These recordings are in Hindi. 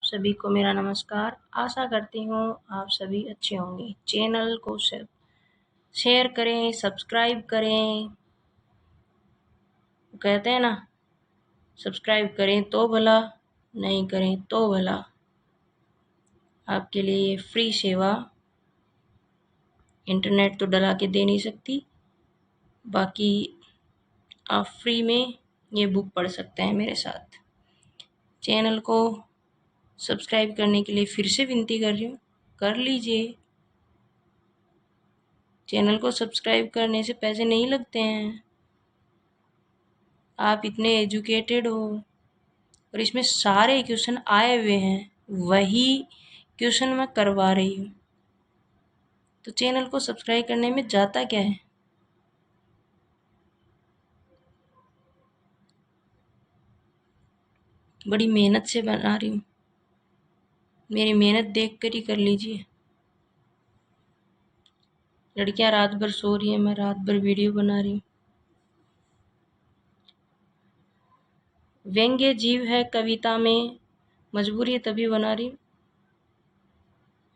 सभी को मेरा नमस्कार। आशा करती हूँ आप सभी अच्छे होंगे। चैनल को शेयर करें, सब्सक्राइब करें। कहते हैं ना, सब्सक्राइब करें तो भला, नहीं करें तो भला। आपके लिए ये फ्री सेवा, इंटरनेट तो डला के दे नहीं सकती, बाकी आप फ्री में ये बुक पढ़ सकते हैं मेरे साथ। चैनल को सब्सक्राइब करने के लिए फिर से विनती कर रही हूँ, कर लीजिए। चैनल को सब्सक्राइब करने से पैसे नहीं लगते हैं। आप इतने एजुकेटेड हो और इसमें सारे क्वेश्चन आए हुए हैं, वही क्वेश्चन मैं करवा रही हूँ। तो चैनल को सब्सक्राइब करने में जाता क्या है। बड़ी मेहनत से बना रही हूँ, मेरी मेहनत देख कर ही कर लीजिए। लड़कियां रात भर सो रही हैं, मैं रात भर वीडियो बना रही हूँ। व्यंग्य जीव है कविता में, मजबूरी है तभी बना रही हूँ।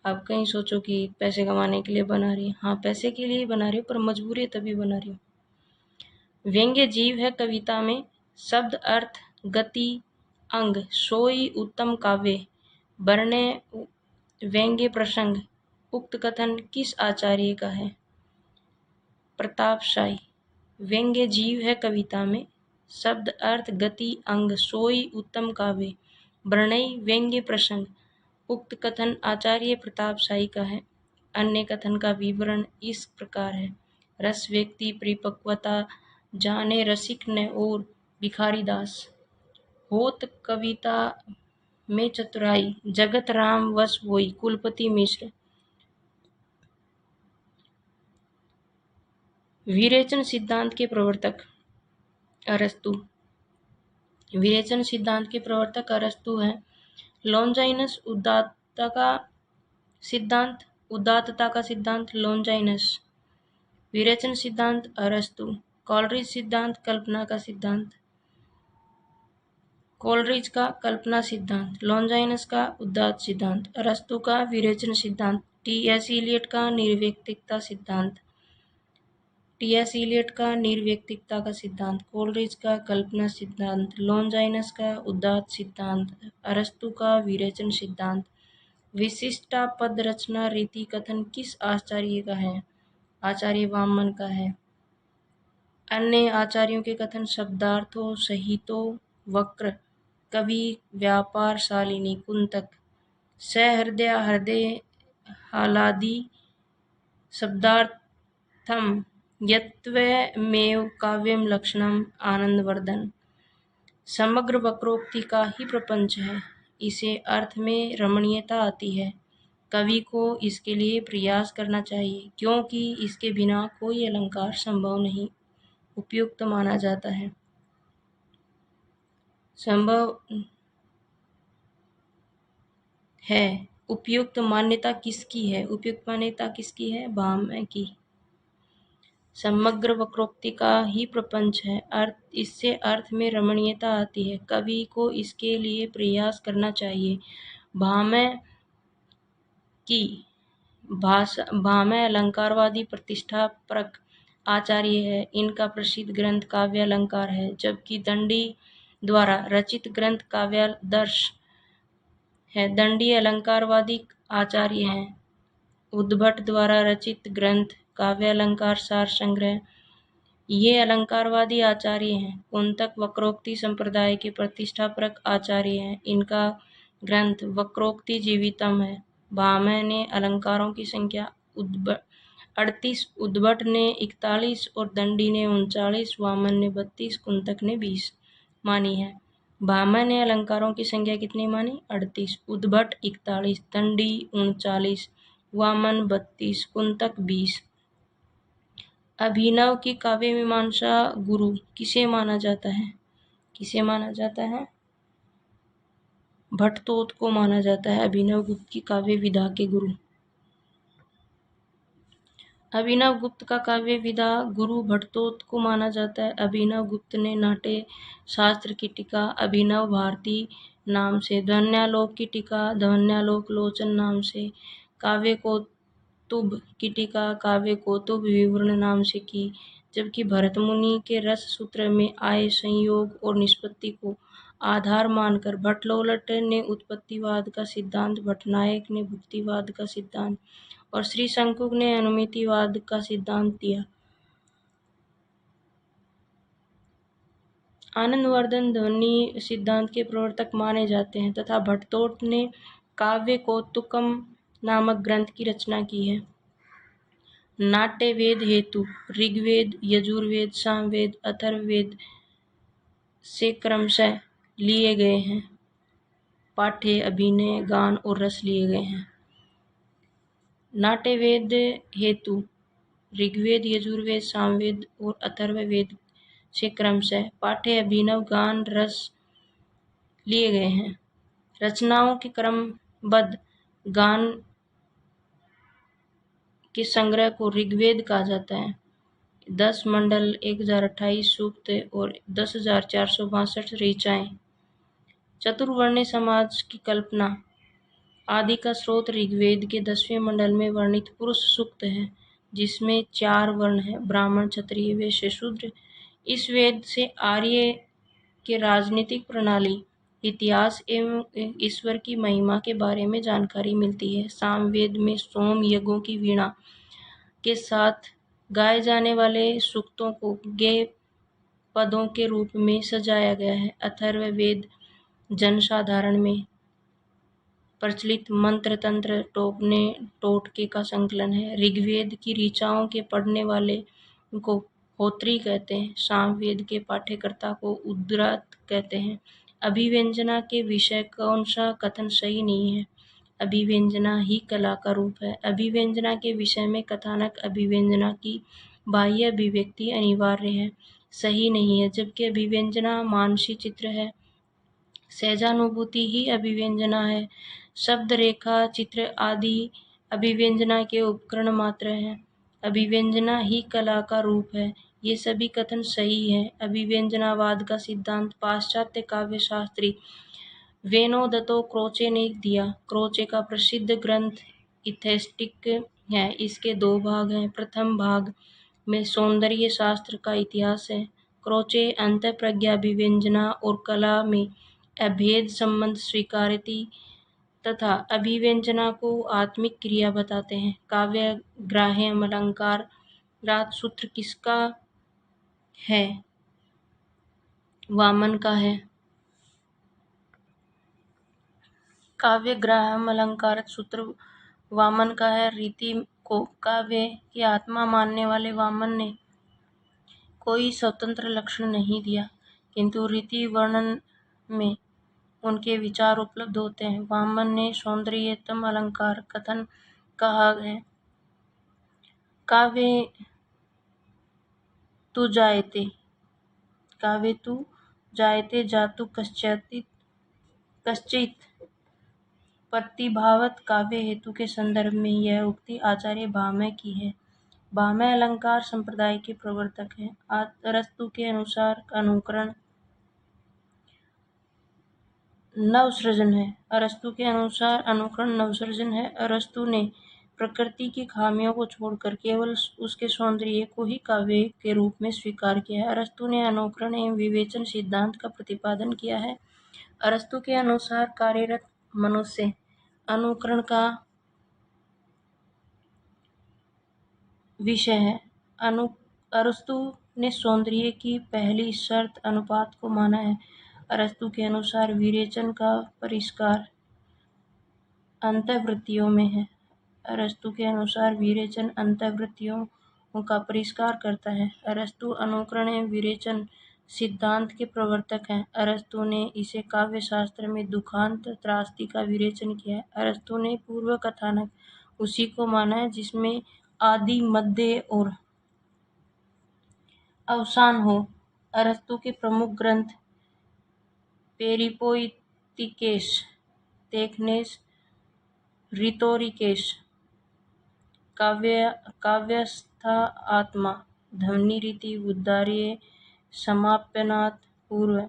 आप कहीं सोचो कि पैसे कमाने के लिए बना रही है। हाँ, पैसे के लिए ही बना रही हूँ, पर मजबूरी है तभी बना रही हूँ। व्यंग्य जीव है कविता में, शब्द अर्थ गति अंग सोई उत्तम काव्य वर्ण्य व्यंग्य प्रसंग। उक्त कथन किस आचार्य का है? प्रतापशाही। व्यंग्य जीव है कविता में, शब्द अर्थ गति अंग सोई उत्तम काव्य वर्णय व्यंग्य प्रसंग। उक्त कथन आचार्य प्रतापशाही का है। अन्य कथन का विवरण इस प्रकार है। रस व्यक्ति परिपक्वता जाने रसिक न और भिखारी दास। होत कविता में चतुराई जगत राम वश होई कुलपति मिश्र। विरेचन सिद्धांत के प्रवर्तक अरस्तु। विरेचन सिद्धांत के प्रवर्तक अरस्तु हैं। लॉन्जाइनस उदात्तता का सिद्धांत लॉन्जाइनस। विरेचन सिद्धांत अरस्तु। कॉलरिज सिद्धांत कल्पना का सिद्धांत। कॉलरिज का कल्पना सिद्धांत, लॉन्जाइनस का उदात्त सिद्धांत, अरस्तु का विरेचन सिद्धांत, टी.एस. इलियट का निर्व्यक्तिकता सिद्धांत, टी.एस. इलियट का निर्व्यक्तिकता का सिद्धांत, कॉलरिज का कल्पना सिद्धांत, लॉन्जाइनस का उदात्त सिद्धांत, अरस्तु का विरेचन सिद्धांत। विशिष्टा पद रचना रीति कथन किस आचार्य का है? आचार्य वामन का है। अन्य आचार्यों के कथन शब्दार्थों सहितो वक्र कवि व्यापार शालिनी कुंतक। सहृदय हृदय हालादि शब्दार्थम यत्त्वमेव काव्यम लक्षणम आनंदवर्धन। समग्र वक्रोक्ति का ही प्रपंच है, इसे अर्थ में रमणीयता आती है। कवि को इसके लिए प्रयास करना चाहिए, क्योंकि इसके बिना कोई अलंकार संभव नहीं, उपयुक्त माना जाता है। संभव है। उपयुक्त मान्यता किसकी है? उपयुक्त मान्यता किसकी है? भामह की। समग्र वक्रोक्ति का ही प्रपंच है, इससे अर्थ में रमणीयता आती है, कवि को इसके लिए प्रयास करना चाहिए। भामह की भाषा भामह अलंकारवादी प्रतिष्ठापरक आचार्य है। इनका प्रसिद्ध ग्रंथ काव्य अलंकार है, जबकि दंडी द्वारा रचित ग्रंथ काव्यादर्श है। दंडी अलंकारवादी आचार्य हैं। उद्भट द्वारा रचित ग्रंथ काव्य अलंकार सार संग्रह, ये अलंकारवादी आचार्य हैं। कुंतक वक्रोक्ति संप्रदाय के प्रतिष्ठापक आचार्य हैं। इनका ग्रंथ वक्रोक्ति जीवितम है। भामह ने अलंकारों की संख्या 38, उद्भट ने 41 और दंडी ने 39, वामन ने 32, कुंतक ने 20 मानी है। भामह ने अलंकारों की संख्या कितनी मानी? 38, उद्भट 41, दंडी 39, वामन 32, कुंतक 20। अभिनव की काव्य मीमांसा गुरु किसे माना जाता है? किसे माना जाता है? भट्टतोत को माना जाता है अभिनव गुप्त की काव्य विधा के गुरु। अभिनव गुप्त का काव्य विधा गुरु भट्टतोत को माना जाता है। अभिनव गुप्त ने नाट्य शास्त्र की टीका, अभिनव भारती नाम से, ध्वन्यालोक की टीका ध्वन्यालोक लोचन नाम से, काव्य कौतुब की टीका काव्य कौतुब विवरण नाम से की। जबकि भरत मुनि के रस सूत्र में आए संयोग और निष्पत्ति को आधार मानकर भट्टलोलट ने उत्पत्तिवाद का सिद्धांत, भट्टनायक ने भुक्तिवाद का सिद्धांत और श्री शंकुक ने अनुमितिवाद का सिद्धांत दिया। आनंदवर्धन ध्वनि सिद्धांत के प्रवर्तक माने जाते हैं तथा भट्टतोट ने काव्य कौतुकम नामक ग्रंथ की रचना की है। नाट्य वेद हेतु ऋग्वेद, यजुर्वेद, सामवेद, अथर्ववेद से क्रमशः लिए गए हैं। पाठ्य, अभिनय, गान और रस लिए गए हैं। नाट्य वेद हेतु ऋग्वेद, यजुर्वेद, सामवेद और अथर्ववेद से क्रमशः पाठ्य, अभिनव, गान, रस लिए गए हैं। रचनाओं के क्रमबद्ध गान के संग्रह को ऋग्वेद कहा जाता है। 10 मंडल, 1028 सूक्त और 10,462 ऋचाएं। चतुर्वर्ण्य समाज की कल्पना आदि का स्रोत ऋग्वेद के 10वें मंडल में वर्णित पुरुष सूक्त है, जिसमें 4 वर्ण हैं, ब्राह्मण, क्षत्रिय, वैश्य, शूद्र। इस वेद से आर्य के राजनीतिक प्रणाली, इतिहास एवं ईश्वर की महिमा के बारे में जानकारी मिलती है। सामवेद में सोम यज्ञों की वीणा के साथ गाए जाने वाले सूक्तों को गेय पदों के रूप में सजाया गया है। अथर्ववेद जनसाधारण में प्रचलित मंत्र तंत्र टोटके का संकलन है। ऋग्वेद की ऋचाओं के पढ़ने वाले को होत्री कहते हैं। सामवेद के पाठ्यकर्ता को उद्गात कहते हैं। अभिव्यंजना के विषय कौन सा कथन सही नहीं है? अभिव्यंजना ही कला का रूप है। अभिव्यंजना के विषय में कथानक अभिव्यंजना की बाह्य अभिव्यक्ति अनिवार्य है सही नहीं है, जबकि अभिव्यंजना मानसी चित्र है। सहजानुभूति ही अभिव्यंजना है। शब्द, रेखा, चित्र आदि अभिव्यंजना के उपकरण मात्र हैं। अभिव्यंजना ही कला का रूप है। ये सभी कथन सही है। अभिव्यंजनावाद का सिद्धांत पाश्चात्य काव्य शास्त्री वेनोदतो क्रोचे ने दिया। क्रोचे का प्रसिद्ध ग्रंथ इथेस्टिक है। इसके 2 भाग हैं। प्रथम भाग में सौंदर्य शास्त्र का इतिहास है। क्रोचे अंतःप्रज्ञा, अभिव्यंजना और कला में अभेद संबंध स्वीकारती तथा अभिव्यंजना को आत्मिक क्रिया बताते हैं। काव्य ग्राह्यम अलंकार रात सूत्र किसका है? वामन का है। काव्य ग्राह्यम अलंकार सूत्र वामन का है। रीति को काव्य की आत्मा मानने वाले वामन ने कोई स्वतंत्र लक्षण नहीं दिया, किंतु रीति वर्णन में उनके विचार उपलब्ध होते हैं। वामन ने सौंदर्यतम अलंकार कथन कहा है। काव्य तु जायते जातु कश्चित् प्रतिभावत काव्य हेतु के संदर्भ में यह उक्ति आचार्य भामह की है। भामह अलंकार संप्रदाय के प्रवर्तक हैं। अरस्तु के अनुसार अनुकरण नवसृजन है। अरस्तु के अनुसार अनुकरण नवसृजन है। अरस्तु ने प्रकृति की खामियों को छोड़कर केवल उसके सौंदर्य को ही काव्य के रूप में स्वीकार किया है। अरस्तु ने अनुकरण एवं विवेचन सिद्धांत का प्रतिपादन किया है। अरस्तु के अनुसार कार्यरत मनुष्य अनुकरण का विषय है। अरस्तु ने सौंदर्य की पहली शर्त अनुपात को माना है। अरस्तु के अनुसार विवेचन का परिष्कार अंतःवृत्तियों में है। अरस्तु के अनुसार विवेचन अंतःवृत्तियों का परिष्कार करता है। अरस्तु अनुकरण एवं विवेचन सिद्धांत के प्रवर्तक हैं। अरस्तु ने इसे काव्य शास्त्र में दुखांत त्रासदी का विवेचन किया है। अरस्तु ने पूर्व कथानक उसी को माना है जिसमें आदि, मध्य और अवसान हो। अरस्तु के प्रमुख ग्रंथ पेरिपोइतिकेस, तेखनेस, रितोरिकेस, काव्यस्था आत्मा, ध्वनि रीति, उद्गार्य, समाप्यनाथ पूर्व,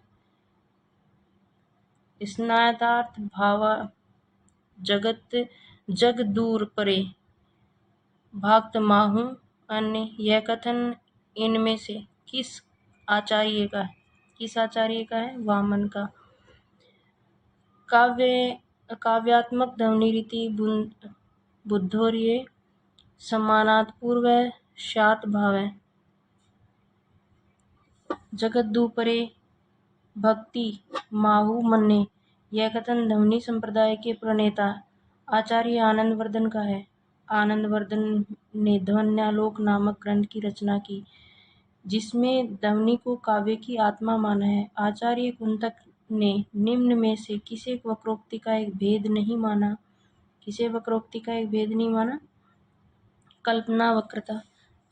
स्नायतार्थ भावा जगत जग दूर परे भाक्त माहू अन्य। यह कथन इनमें से किस आचार्य का है? वामन का। काव्यात्मक ध्वनि रीति बुद्धोर्य समानात पूर्व शात भाव है। जगत दूपरे भक्ति माहू मन्ने। यह कथन ध्वनि संप्रदाय के प्रणेता आचार्य आनंदवर्धन का है। आनंदवर्धन ने ध्वन्यालोक नामक ग्रंथ की रचना की, जिसमें ध्वनि को काव्य की आत्मा माना है। आचार्य कुंतक ने निम्न में से किसे वक्रोक्ति का एक भेद नहीं माना? कल्पना वक्रता।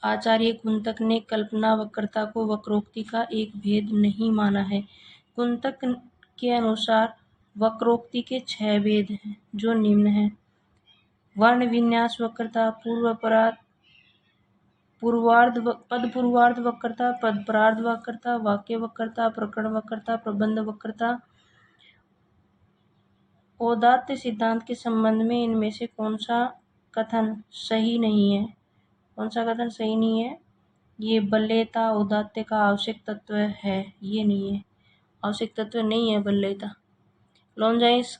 आचार्य कुंतक ने कल्पना वक्रता को वक्रोक्ति का एक भेद नहीं माना है। कुंतक के अनुसार वक्रोक्ति के 6 भेद हैं, जो निम्न हैं: वर्ण विन्यास वक्रता, पद पूर्वार्ध वक्रता, पद परार्ध वक्रता, वाक्य वक्रता, प्रकरण वक्रता, प्रबंध वक्रता। औदात्य सिद्धांत के संबंध में इनमें से कौन सा कथन सही नहीं है? ये बल्यता औदात्य का आवश्यक तत्व है। ये नहीं है, आवश्यक तत्व नहीं है बल्यता। लॉन्जाइस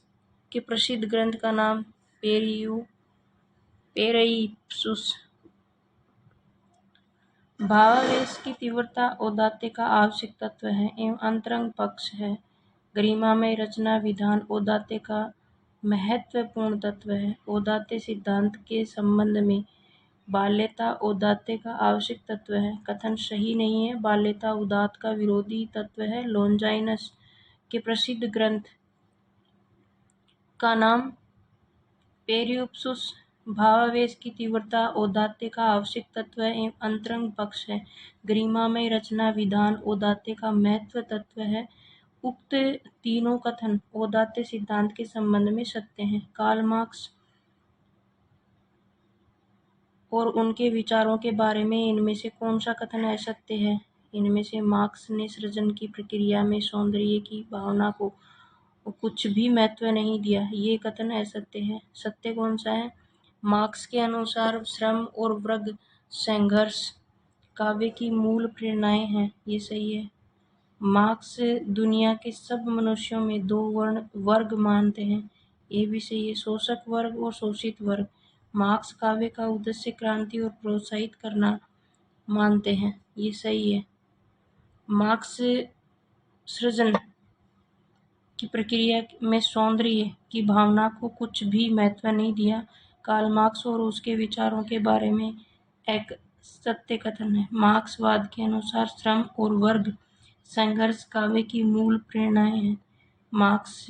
के प्रसिद्ध ग्रंथ का नाम पेरइप्सुस। भावावेश की तीव्रता औदात्य का आवश्यक तत्व है एवं अंतरंग पक्ष है। गरिमामय रचना विधान औदात्य का महत्वपूर्ण तत्व है। औदात्य सिद्धांत के संबंध में बाल्यता औदात्य का आवश्यक तत्व है कथन सही नहीं है। बाल्यता उदात्त का विरोधी तत्व है। लॉन्जाइनस के प्रसिद्ध ग्रंथ का नाम पेरिप्सुस। भावावेश की तीव्रता औदात्य का आवश्यक तत्व एवं अंतरंग पक्ष है। गरिमामय रचना विधान औदात्य का महत्व तत्व है। उक्त तीनों कथन औदात्य सिद्धांत के संबंध में सत्य हैं। कार्ल मार्क्स और उनके विचारों के बारे में इनमें से कौन सा कथन असत्य है? इनमें से मार्क्स ने सृजन की प्रक्रिया में सौंदर्य की भावना को कुछ भी महत्व नहीं दिया। ये कथन असत्य है। सत्य कौन सा है? मार्क्स के अनुसार श्रम और वर्ग संघर्ष काव्य की मूल प्रेरणाएं हैं। ये सही है। मार्क्स दुनिया के सब मनुष्यों में 2 वर्ग मानते हैं। ये भी सही है, शोषक वर्ग और शोषित वर्ग। मार्क्स काव्य का उद्देश्य क्रांति और प्रोत्साहित करना मानते हैं। ये सही है। मार्क्स सृजन की प्रक्रिया में सौंदर्य की भावना को कुछ भी महत्व नहीं दिया। कार्ल मार्क्स और उसके विचारों के बारे में एक सत्य कथन है। मार्क्सवाद के अनुसार श्रम और वर्ग संघर्ष काव्य की मूल प्रेरणाएं हैं। मार्क्स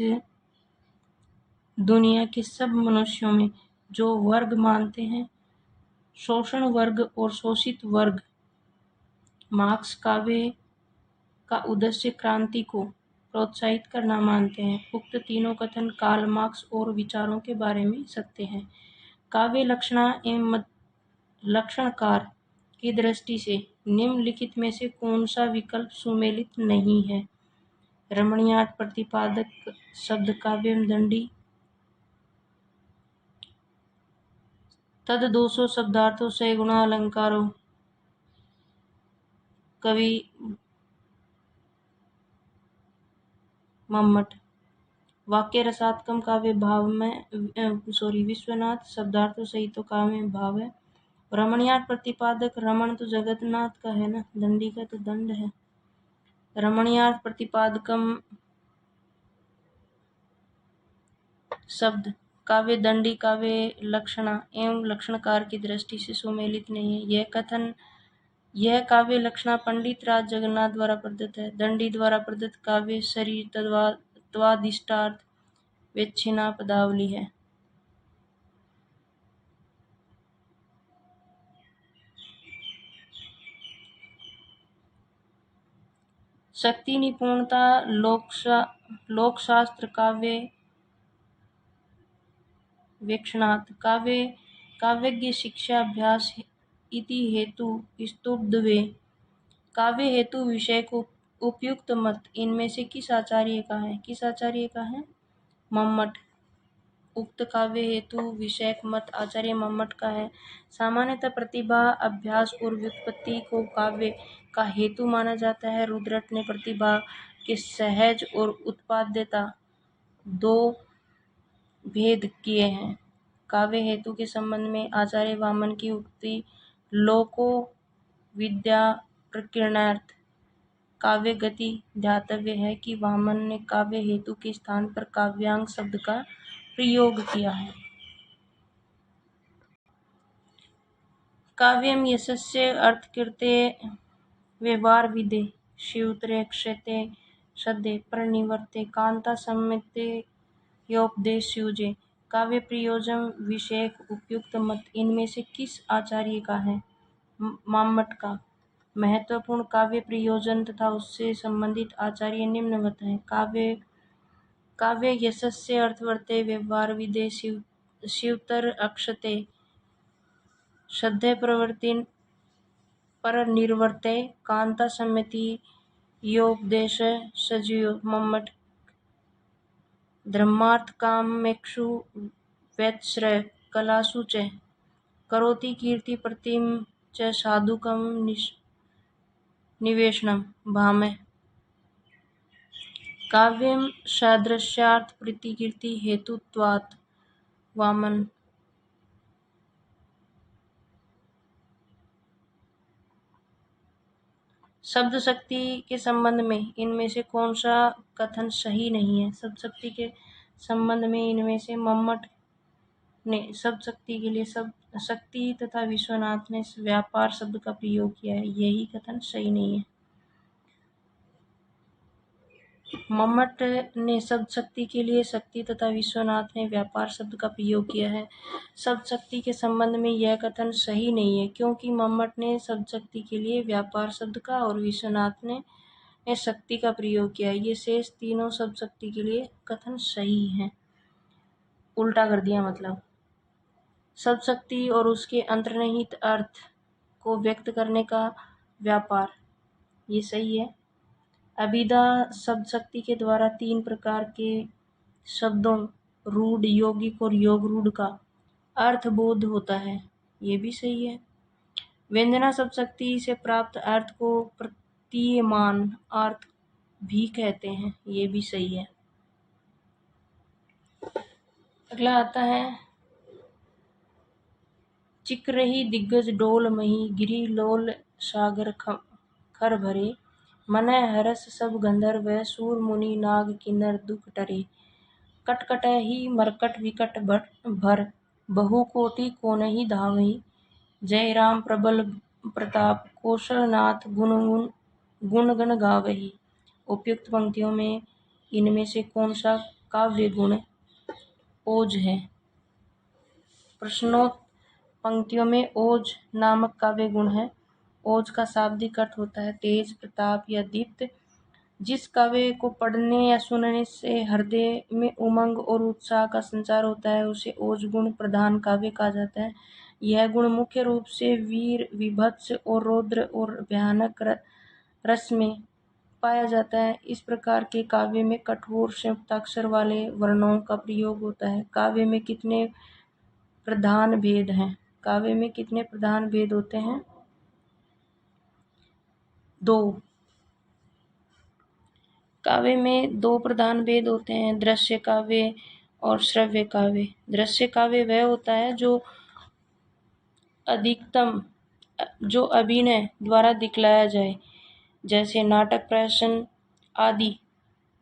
दुनिया के सब मनुष्यों में जो वर्ग मानते हैं, शोषण वर्ग और शोषित वर्ग। मार्क्स काव्य का उद्देश्य क्रांति को प्रोत्साहित करना मानते हैं। उक्त तीनों कथन कार्ल मार्क्स और विचारों के बारे में सत्य हैं। काव्य लक्षणा एवं लक्षणकार की दृष्टि से निम्नलिखित में से कौन सा विकल्प सुमेलित नहीं है? रमणीयार्थ प्रतिपादक शब्द काव्य एवं दंडी तद दोषो शब्दार्थों से गुणा अलंकारो कवि मम्मट। वाक्य रसात्मक काव्य भाव में विश्वनाथ शब्दार्थों सहित तो काव्य में भाव है। रमणीयार्थ प्रतिपादक रमण तो जगन्नाथ का है ना, दंडी का तो दंड है। रमणीयार्थ प्रतिपादकम शब्द काव्य दंडी काव्य लक्षणा एवं लक्षणकार की दृष्टि से सुमेलित नहीं है। यह काव्य लक्षणा पंडित राज जगन्नाथ द्वारा प्रदत्त है। दंडी द्वारा प्रदत्त काव्य शरीर तत्वादिष्टार्थ वेच्छिना पदावली है। शक्ति निपुणता लोकशास्त्र काव्य वेक्षणात् काव्यज्ञ शिक्षा अभ्यास इति हेतु स्तुब्धवे। काव्य हेतु विषय को उपयुक्त मत इनमें से किस आचार्य का है? किस आचार्य का है? मम्मट। उक्त काव्य हेतु विषयक मत आचार्य मम्मट का है। सामान्यतः प्रतिभा, अभ्यास और व्युत्पत्ति को काव्य का हेतु माना जाता है। रुद्रट ने प्रतिभा के सहज और उत्पाद्यता दो भेद किए हैं। काव्य हेतु के संबंध में आचार्य वामन की उक्ति लोको विद्या प्रकीर्णार्थ काव्य गति ध्यातव्य है कि वामन ने काव्य हेतु के स्थान पर काव्यांग शब्द का प्रयोग किया है। काव्यम यशस्य अर्थकृते व्यवहार विदे शिवतरे क्षते सद्य प्रनिवर्ते कांता सम्मिते योपदेश युजे। काव्य प्रयोजन विषयक उपयुक्त मत इनमें से किस आचार्य का है? मम्मट का। महत्वपूर्ण काव्य प्रयोजन तथा उससे संबंधित आचार्य निम्नवत हैं। काव्य यशस्य अर्थवर्ते व्यवहार विदे शिवतर अक्षते श्रद्धे प्रवर्तिन पर निर्वर्ते कांता सम्मति योपदेश सजीव। मम्मट। धर्मार्थ कामेक्षु वैतश्रय कलासु च करोति कीर्ति प्रतिम च साधुकम निवेशनम। भामह। काव्यम सादृश्यार्थ प्रतिकीर्ति हेतुत्वात्। वामन। शब्द शक्ति के संबंध में इनमें से कौन सा कथन सही नहीं है? शब्द शक्ति के संबंध में इनमें से मम्मट ने शब्द शक्ति के लिए शब्द शक्ति तथा विश्वनाथ ने व्यापार शब्द का प्रयोग किया है, यही कथन सही नहीं है। मम्मट ने शब्द शक्ति के लिए शक्ति तथा विश्वनाथ ने व्यापार शब्द का प्रयोग किया है। शब्द शक्ति के संबंध में यह कथन सही नहीं है क्योंकि मम्मट ने शब्द शक्ति के लिए व्यापार शब्द का और विश्वनाथ ने शक्ति का प्रयोग किया है। ये शेष तीनों शब्द शक्ति के लिए कथन सही हैं। उल्टा कर दिया मतलब। शब्द शक्ति और उसके अंतर्निहित अर्थ को व्यक्त करने का व्यापार, ये सही है। अभिधा शब्द शक्ति के द्वारा तीन प्रकार के शब्दों रूढ़, यौगिक और योग रूढ़ का अर्थ बोध होता है, ये भी सही है। व्यंजना शब्द शक्ति से प्राप्त अर्थ को प्रतीयमान अर्थ भी कहते हैं, ये भी सही है। अगला आता है चिकरही दिग्गज डोल मही गिरी लोल सागर खर भरे मनय हरस सब गंधर्व सूर मुनि नाग किन्नर दुख टरे कटकटहि मरकट विकट भर बहु कोटि कोनहि धावहि जय राम प्रबल प्रताप कौशलनाथ गुण गण गावहि। उपयुक्त पंक्तियों में इनमें से कौन सा काव्य गुण ओज है? प्रश्नोत्तर पंक्तियों में ओज नामक काव्य गुण है। ओज का शाब्दिक अर्थ होता है तेज, प्रताप या दीप्त। जिस काव्य को पढ़ने या सुनने से हृदय में उमंग और उत्साह का संचार होता है उसे ओज गुण प्रधान काव्य कहा जाता है। यह गुण मुख्य रूप से वीर, विभत्स और रौद्र और भयानक रस में पाया जाता है। इस प्रकार के काव्य में कठोर संयुक्ताक्षर वाले वर्णों का प्रयोग होता है। काव्य में कितने प्रधान भेद हैं? काव्य में कितने प्रधान भेद होते हैं? 2। काव्य में 2 प्रधान भेद होते हैं, दृश्य काव्य और श्रव्य काव्य। दृश्य काव्य वह होता है जो अभिनय द्वारा दिखलाया जाए, जैसे नाटक, प्रहसन आदि।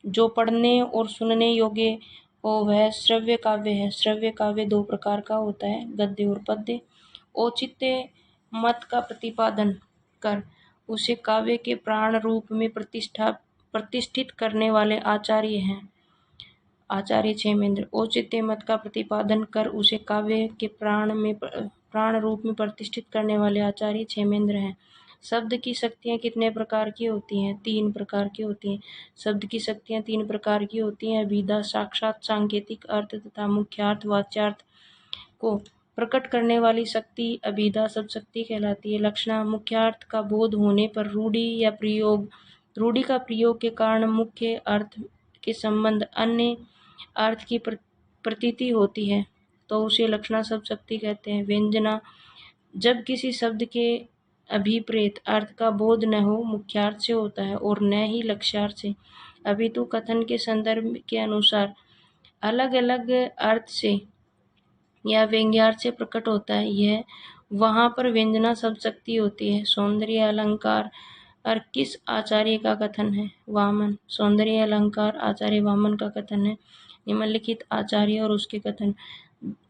जो पढ़ने और सुनने योग्य हो वह श्रव्य काव्य है। श्रव्य काव्य 2 प्रकार का होता है, गद्य और पद्य। औचित्य मत का प्रतिपादन कर उसे काव्य के प्राण रूप में प्रतिष्ठित करने वाले आचार्य हैं आचार्य क्षेमेंद्र। औचित्य मत का प्रतिपादन कर उसे काव्य के प्राण रूप में प्रतिष्ठित करने वाले आचार्य क्षेमेंद्र हैं। शब्द की शक्तियाँ कितने प्रकार की होती हैं? 3 प्रकार की होती हैं। शब्द की शक्तियाँ 3 प्रकार की होती हैं, अभिधा, साक्षात, सांकेतिक अर्थ तथा मुख्यार्थ वाच्यार्थ को प्रकट करने वाली शक्ति अभिधा शब्द शक्ति कहलाती है। लक्षणा मुख्यार्थ का बोध होने पर रूढ़ि या प्रयोग रूढ़ि का प्रयोग के कारण मुख्य अर्थ के संबंध अन्य अर्थ की प्रतीति होती है तो उसे लक्षणा शब्द शक्ति कहते हैं। व्यंजना जब किसी शब्द के अभिप्रेत अर्थ का बोध न हो, मुख्यार्थ से होता है और न ही लक्ष्यार्थ से, अपितु कथन के संदर्भ के अनुसार अलग अलग अर्थ से या व्यंग्यार्थ से प्रकट होता है। यह वहाँ पर व्यंजना शब्द शक्ति होती है। सौंदर्य अलंकार और किस आचार्य का कथन है? वामन। सौंदर्य अलंकार आचार्य वामन का कथन है। निम्नलिखित आचार्य और उसके कथन।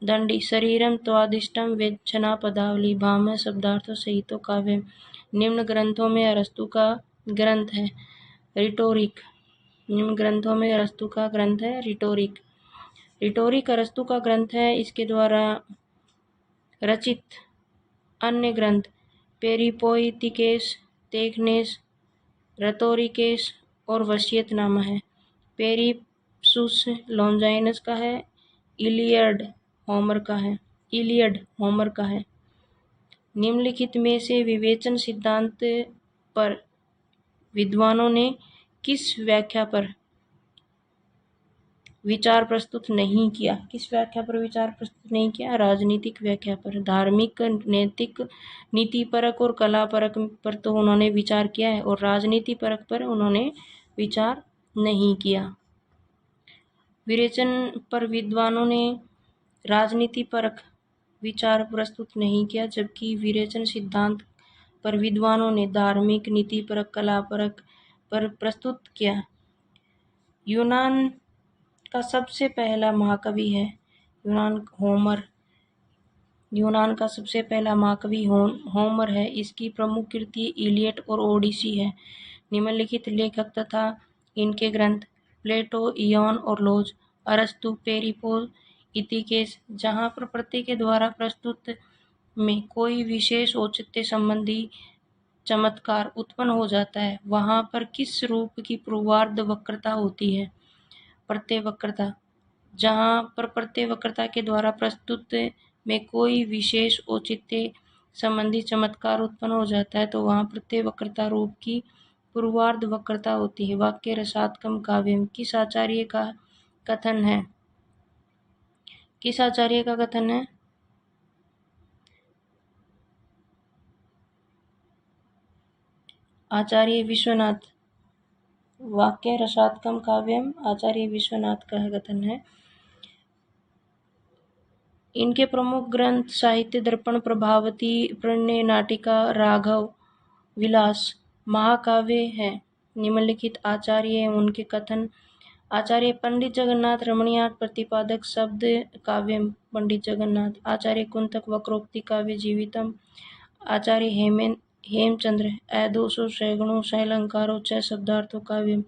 दंडी शरीरम त्वादिष्टम व्यंजना पदावली भाम शब्दार्थों सहितो काव्य। निम्न ग्रंथों में अरस्तु का ग्रंथ है रिटोरिक। निम्न ग्रंथों में अरस्तु का ग्रंथ है रिटोरिक। रिटोरिक अरस्तु का ग्रंथ है। इसके द्वारा रचित अन्य ग्रंथ पेरिपोइतिकेस, तेखनेस, रटोरिकेस और वसियतनामा है। पेरिप्सूस लॉन्जाइनस का है। इलियड होमर का है। निम्नलिखित में से विवेचन सिद्धांत पर विद्वानों ने किस व्याख्या पर विचार प्रस्तुत नहीं किया? किस व्याख्या पर विचार प्रस्तुत नहीं किया? राजनीतिक व्याख्या पर। धार्मिक, नैतिक, नीतिपरक और कलापरक पर तो उन्होंने विचार किया है और राजनीति परक पर उन्होंने विचार नहीं किया। विवेचन पर विद्वानों ने राजनीति परक विचार प्रस्तुत नहीं किया, जबकि विवेचन सिद्धांत पर विद्वानों ने धार्मिक, नीतिपरक, कलापरक पर प्रस्तुत किया। यूनान का सबसे पहला महाकवि है होमर। यूनान का सबसे पहला महाकवि होमर है। इसकी प्रमुख कृति इलियड और ओडिसी है। निम्नलिखित लेखक तथा इनके ग्रंथ प्लेटो, इयोन और लोज, अरस्तु, पेरिपोइतिकेस। जहाँ पर प्रत्यय के द्वारा प्रस्तुत में कोई विशेष औचित्य संबंधी चमत्कार उत्पन्न हो जाता है, वहाँ पर किस रूप की पूर्वार्ध वक्रता होती है? प्रत्यय वक्रता। जहाँ पर प्रत्यय वक्रता के द्वारा प्रस्तुत में कोई विशेष औचित्य संबंधी चमत्कार उत्पन्न हो जाता है तो वहाँ प्रत्यय वक्रता रूप की पूर्वार्ध वक्रता होती है। वाक्य रसात्मकम काव्यम किस आचार्य का कथन है? किस आचार्य का कथन है? आचार्य विश्वनाथ। वाक्य रसात्मकम काव्यम आचार्य विश्वनाथ का कथन है। इनके प्रमुख ग्रंथ साहित्य दर्पण, प्रभावती, प्रणय नाटिका, राघव विलास, महाकाव्य है। निम्नलिखित आचार्य उनके कथन। आचार्य पंडित जगन्नाथ रमणीयाट प्रतिपादक शब्द काव्यम पंडित जगन्नाथ। आचार्य कुंतक वक्रोक्ति काव्य जीवितम। आचार्य हेमचंद्र ऐदोषो सैगुणों सैलंकारो च शब्दार्थो काव्यम।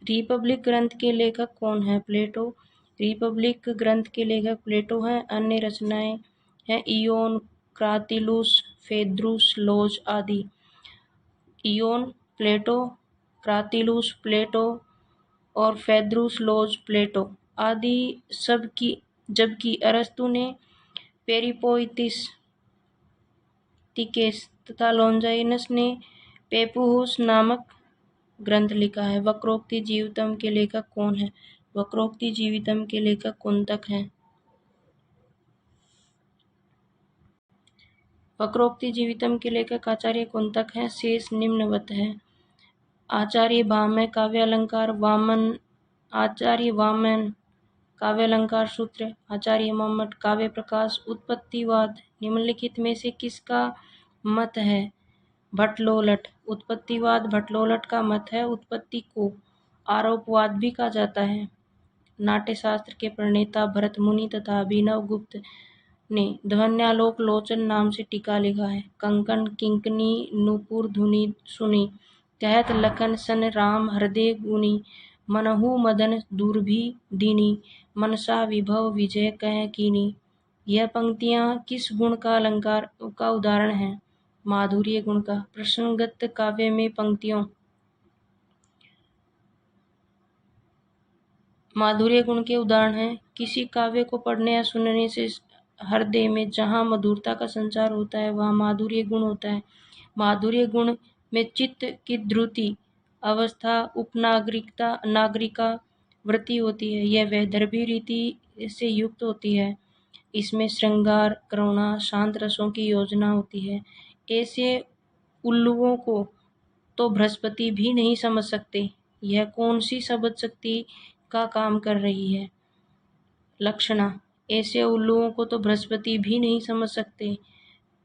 रिपब्लिक ग्रंथ के लेखक कौन है? प्लेटो। रिपब्लिक ग्रंथ के लेखक प्लेटो हैं। अन्य रचनाएं हैं इयोन, क्रातिलुस, फेद्रुस, लोज आदि। इयोन प्लेटो, क्रातिलुस प्लेटो और फेद्रुस लोज प्लेटो आदि सब की, जबकि अरस्तु ने पेरिपोइतिकेस तथा लॉन्जाइनस ने पेपुहुस नामक ग्रंथ लिखा है। वक्रोक्ति जीवितम के लेखक कौन है? वक्रोक्ति जीवितम के लेखक कुंतक हैं। वक्रोक्ति जीवितम के लेखक आचार्य कुंतक हैं। शेष निम्नवत है। आचार्य भामह काव्यालंकार वामन, आचार्य वामन काव्यालंकार सूत्र, आचार्य मम्मट काव्य प्रकाश, उत्पत्तिवाद। निम्नलिखित में से किसका मत है? भट्टलोलट। उत्पत्तिवाद भट्टलोलट का मत है। उत्पत्ति को आरोपवाद भी कहा जाता है। नाट्यशास्त्र के प्रणेता भरत मुनि तथा अभिनव गुप्त ने ध्वन्यालोक लोचन नाम से टीका लिखा है। कंकण किंकनी नूपुर धुनि सुनी, कहत लखन सन राम हृदय गुनी, मनहु मदन दुर्भी दीनी, मनसा विभव विजय कह कीनी। यह पंक्तियां किस गुण का अलंकार का उदाहरण है? माधुर्य गुण का। प्रसंगत काव्य में पंक्तियों माधुर्य गुण के उदाहरण हैं। किसी काव्य को पढ़ने या सुनने से हृदय में जहाँ मधुरता का संचार होता है वहाँ माधुर्य गुण होता है। माधुर्य गुण में चित्त की द्रुति अवस्था उपनागरिकता नागरिका वृत्ति होती है। यह वैदर्भी रीति से युक्त होती है। इसमें श्रृंगार, करुणा, शांत रसों की योजना होती है। ऐसे उल्लुओं को तो बृहस्पति भी नहीं समझ सकते। यह कौन सी शब्द शक्ति का काम कर रही है। लक्षणा, ऐसे उल्लुओं को तो बृहस्पति भी नहीं समझ सकते।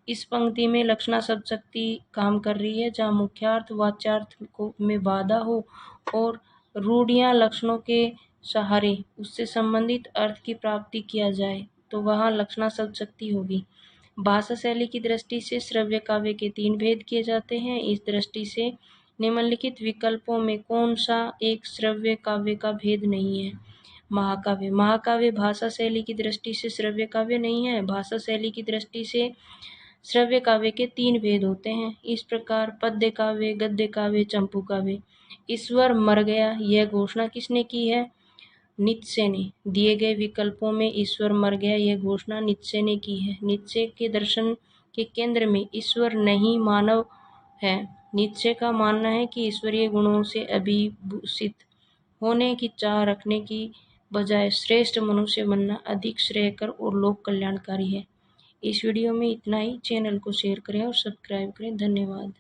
इस पंक्ति में लक्षणा शब्द शक्ति काम कर रही है जहाँ मुख्यार्थ वाच्यार्थ को में बाधा हो और रूढ़ियां लक्षणों के सहारे उससे संबंधित अर्थ की प्राप्ति किया जाए तो वहाँ लक्षणा शब्द शक्ति होगी। भाषा शैली की दृष्टि से श्रव्य काव्य के 3 भेद किए जाते हैं। इस दृष्टि से निम्नलिखित विकल्पों में कौन सा एक श्रव्य काव्य का भेद नहीं है। महाकाव्य, महाकाव्य भाषा शैली की दृष्टि से श्रव्य काव्य नहीं है। भाषा शैली की दृष्टि से श्रव्य काव्य के 3 भेद होते हैं। इस प्रकार पद्य काव्य, गद्य काव्य, चंपू काव्य। ईश्वर मर गया, यह घोषणा किसने की है। नीत्शे ने। दिए गए विकल्पों में ईश्वर मर गया यह घोषणा नीत्शे ने की है। नीत्शे के दर्शन के केंद्र में ईश्वर नहीं मानव है। नीत्शे का मानना है कि ईश्वरीय गुणों से अभिभूषित होने की चाह रखने की बजाय श्रेष्ठ मनुष्य बनना अधिक श्रेयकर और लोक कल्याणकारी है। इस वीडियो में इतना ही। चैनल को शेयर करें और सब्सक्राइब करें। धन्यवाद।